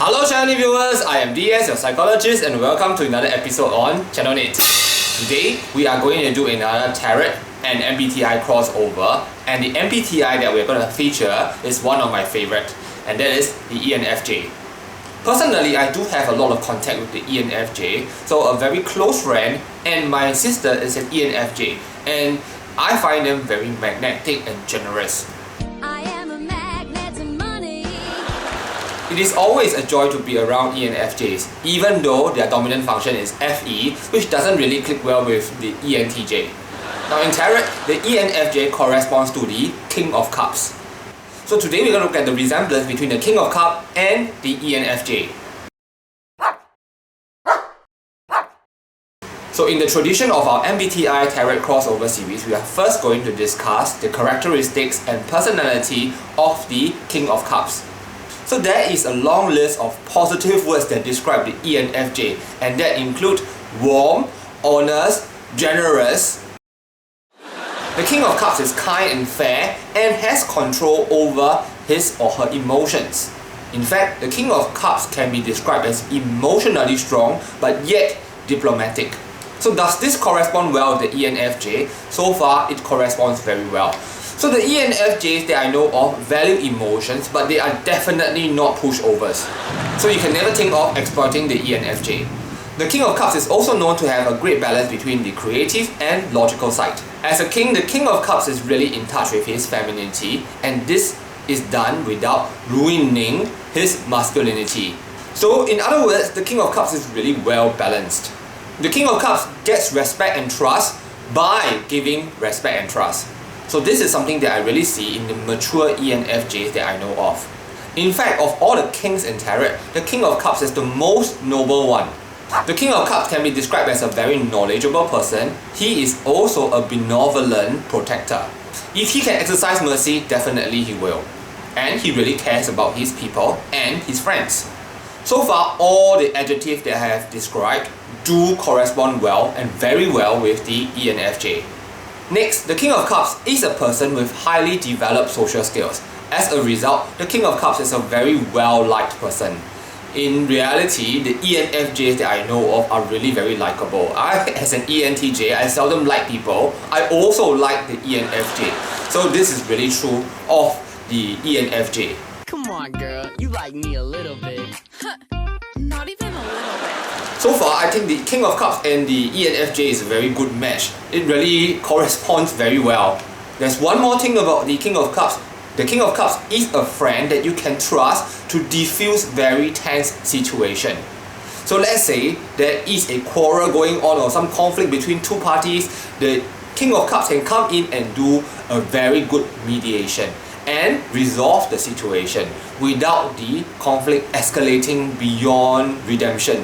Hello channel viewers, I am DS, your psychologist, and welcome to another episode on Channel NITT. Today, we are going to do another tarot and MBTI crossover, and the MBTI that we're going to feature is one of my favorite, and that is the ENFJ. Personally, I do have a lot of contact with the ENFJ, so a very close friend, and my sister is an ENFJ, and I find them very magnetic and generous. It is always a joy to be around ENFJs, even though their dominant function is FE, which doesn't really click well with the ENTJ. Now in tarot, the ENFJ corresponds to the King of Cups. So today we're going to look at the resemblance between the King of Cups and the ENFJ. So in the tradition of our MBTI Tarot crossover series, we are first going to discuss the characteristics and personality of the King of Cups. So there is a long list of positive words that describe the ENFJ, and that include warm, honest, generous. The King of Cups is kind and fair and has control over his or her emotions. In fact, the King of Cups can be described as emotionally strong but yet diplomatic. So does this correspond well with the ENFJ? So far, it corresponds very well. So the ENFJs that I know of value emotions, but they are definitely not pushovers. So you can never think of exploiting the ENFJ. The King of Cups is also known to have a great balance between the creative and logical side. As a king, the King of Cups is really in touch with his femininity, and this is done without ruining his masculinity. So in other words, the King of Cups is really well balanced. The King of Cups gets respect and trust by giving respect and trust. So this is something that I really see in the mature ENFJs that I know of. In fact, of all the kings in tarot, the King of Cups is the most noble one. The King of Cups can be described as a very knowledgeable person. He is also a benevolent protector. If he can exercise mercy, definitely he will. And he really cares about his people and his friends. So far, all the adjectives that I have described do correspond well and very well with the ENFJ. Next, the King of Cups is a person with highly developed social skills. As a result, the King of Cups is a very well-liked person. In reality, the ENFJs that I know of are really very likable. As an ENTJ, I seldom like people. I also like the ENFJ. So this is really true of the ENFJ. Come on, girl, you like me a little bit. Not even a little bit. So far, I think the King of Cups and the ENFJ is a very good match. It really corresponds very well. There's one more thing about the King of Cups. The King of Cups is a friend that you can trust to defuse very tense situation. So let's say there is a quarrel going on or some conflict between two parties. The King of Cups can come in and do a very good mediation and resolve the situation without the conflict escalating beyond redemption.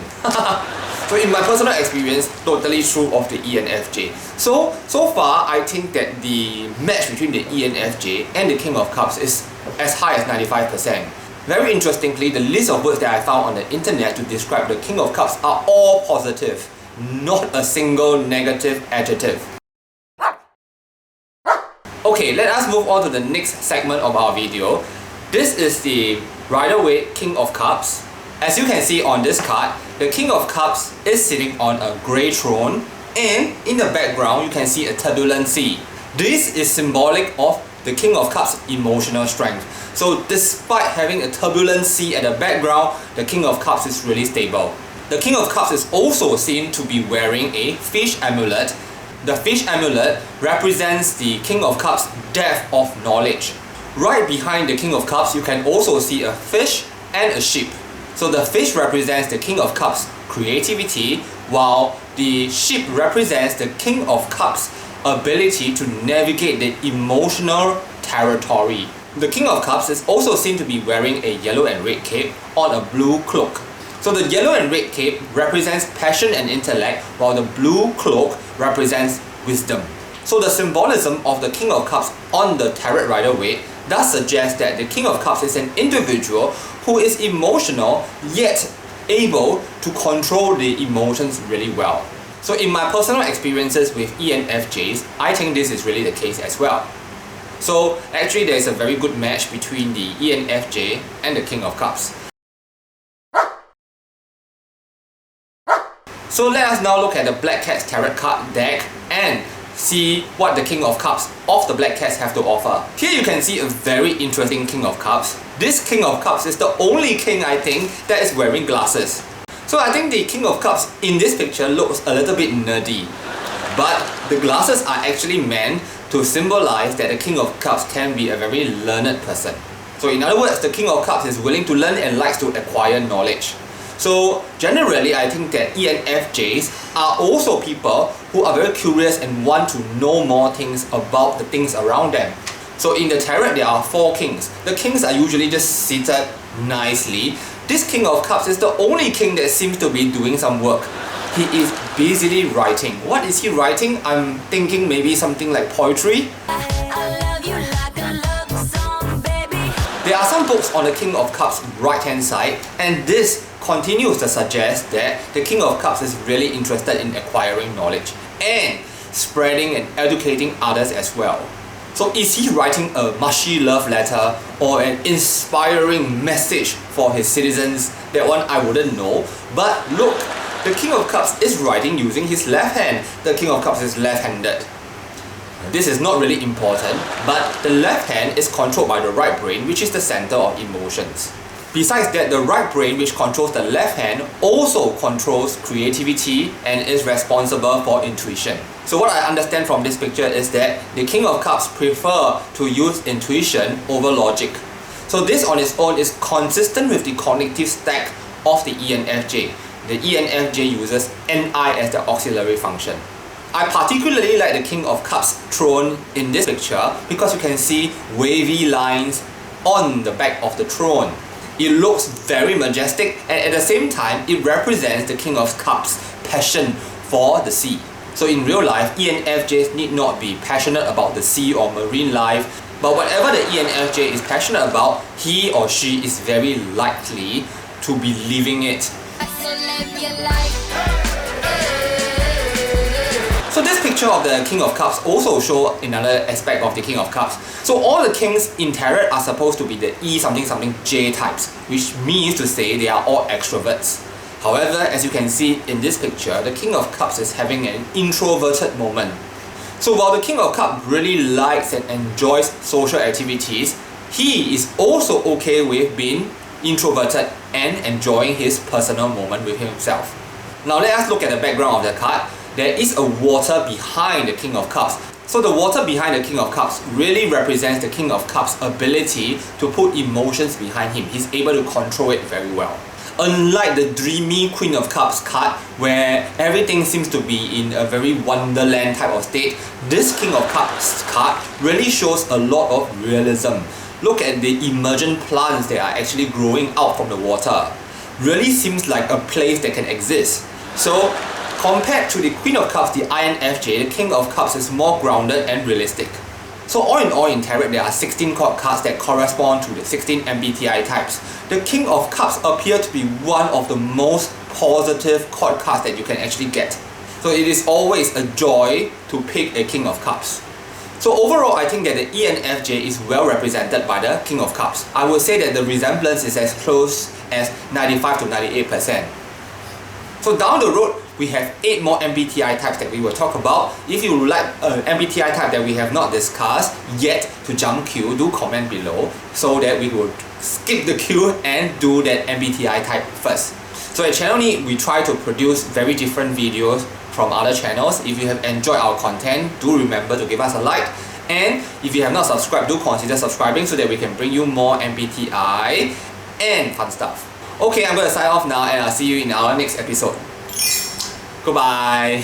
So in my personal experience, totally true of the ENFJ. So far, I think that the match between the ENFJ and the King of Cups is as high as 95%. Very interestingly, the list of words that I found on the internet to describe the King of Cups are all positive, not a single negative adjective. Okay, let us move on to the next segment of our video. This is the Rider-Waite King of Cups. As you can see on this card, the King of Cups is sitting on a grey throne, and in the background you can see a turbulent sea. This is symbolic of the King of Cups' emotional strength. So despite having a turbulent sea at the background, the King of Cups is really stable. The King of Cups is also seen to be wearing a fish amulet. The fish amulet represents the King of Cups' depth of knowledge. Right behind the King of Cups, you can also see a fish and a sheep. So the fish represents the King of Cups' creativity, while the sheep represents the King of Cups' ability to navigate the emotional territory. The King of Cups is also seen to be wearing a yellow and red cape on a blue cloak. So the yellow and red cape represents passion and intellect, while the blue cloak represents wisdom. So the symbolism of the King of Cups on the Tarot Rider-Waite does suggest that the King of Cups is an individual who is emotional yet able to control the emotions really well. So in my personal experiences with ENFJs, I think this is really the case as well. So actually there is a very good match between the ENFJ and the King of Cups. So let us now look at the Black Cat's Tarot card deck and see what the King of Cups of the Black Cats have to offer. Here you can see a very interesting King of Cups. This King of Cups is the only king, I think, that is wearing glasses. So I think the King of Cups in this picture looks a little bit nerdy. But the glasses are actually meant to symbolize that the King of Cups can be a very learned person. So in other words, the King of Cups is willing to learn and likes to acquire knowledge. So generally, I think that ENFJs are also people who are very curious and want to know more things about the things around them. So in the tarot, there are 4 kings. The kings are usually just seated nicely. This King of Cups is the only king that seems to be doing some work. He is busily writing. What is he writing? I'm thinking maybe something like poetry. There are some books on the King of Cups right hand side, and this continues to suggest that the King of Cups is really interested in acquiring knowledge and spreading and educating others as well. So is he writing a mushy love letter or an inspiring message for his citizens? That one I wouldn't know. But look, the King of Cups is writing using his left hand. The King of Cups is left-handed. This is not really important, but the left hand is controlled by the right brain, which is the center of emotions. Besides that, the right brain, which controls the left hand, also controls creativity and is responsible for intuition. So what I understand from this picture is that the King of Cups prefer to use intuition over logic. So this on its own is consistent with the cognitive stack of the ENFJ. The ENFJ uses NI as the auxiliary function. I particularly like the King of Cups throne in this picture because you can see wavy lines on the back of the throne. It looks very majestic, and at the same time it represents the King of Cups' passion for the sea. So in real life, ENFJs need not be passionate about the sea or marine life, but whatever the ENFJ is passionate about, he or she is very likely to be living it. So this picture of the King of Cups also shows another aspect of the King of Cups. So all the kings in tarot are supposed to be the E something something J types, which means to say they are all extroverts. However, as you can see in this picture, the King of Cups is having an introverted moment. So while the King of Cups really likes and enjoys social activities, he is also okay with being introverted and enjoying his personal moment with himself. Now let us look at the background of the card. There is a water behind the King of Cups. So the water behind the King of Cups really represents the King of Cups' ability to put emotions behind him. He's able to control it very well. Unlike the dreamy Queen of Cups card, where everything seems to be in a very wonderland type of state, this King of Cups card really shows a lot of realism. Look at the emergent plants that are actually growing out from the water. Really seems like a place that can exist. So compared to the Queen of Cups, the INFJ, the King of Cups is more grounded and realistic. So all in all in tarot, there are 16 court cards that correspond to the 16 MBTI types. The King of Cups appear to be one of the most positive court cards that you can actually get. So it is always a joy to pick a King of Cups. So overall, I think that the ENFJ is well represented by the King of Cups. I would say that the resemblance is as close as 95 to 98%. So down the road, we have 8 more MBTI types that we will talk about. If you would like an MBTI type that we have not discussed yet to jump queue, do comment below so that we will skip the queue and do that MBTI type first. So at Channel NITT, we try to produce very different videos from other channels. If you have enjoyed our content, do remember to give us a like. And if you have not subscribed, do consider subscribing so that we can bring you more MBTI and fun stuff. Okay, I'm going to sign off now and I'll see you in our next episode. Goodbye.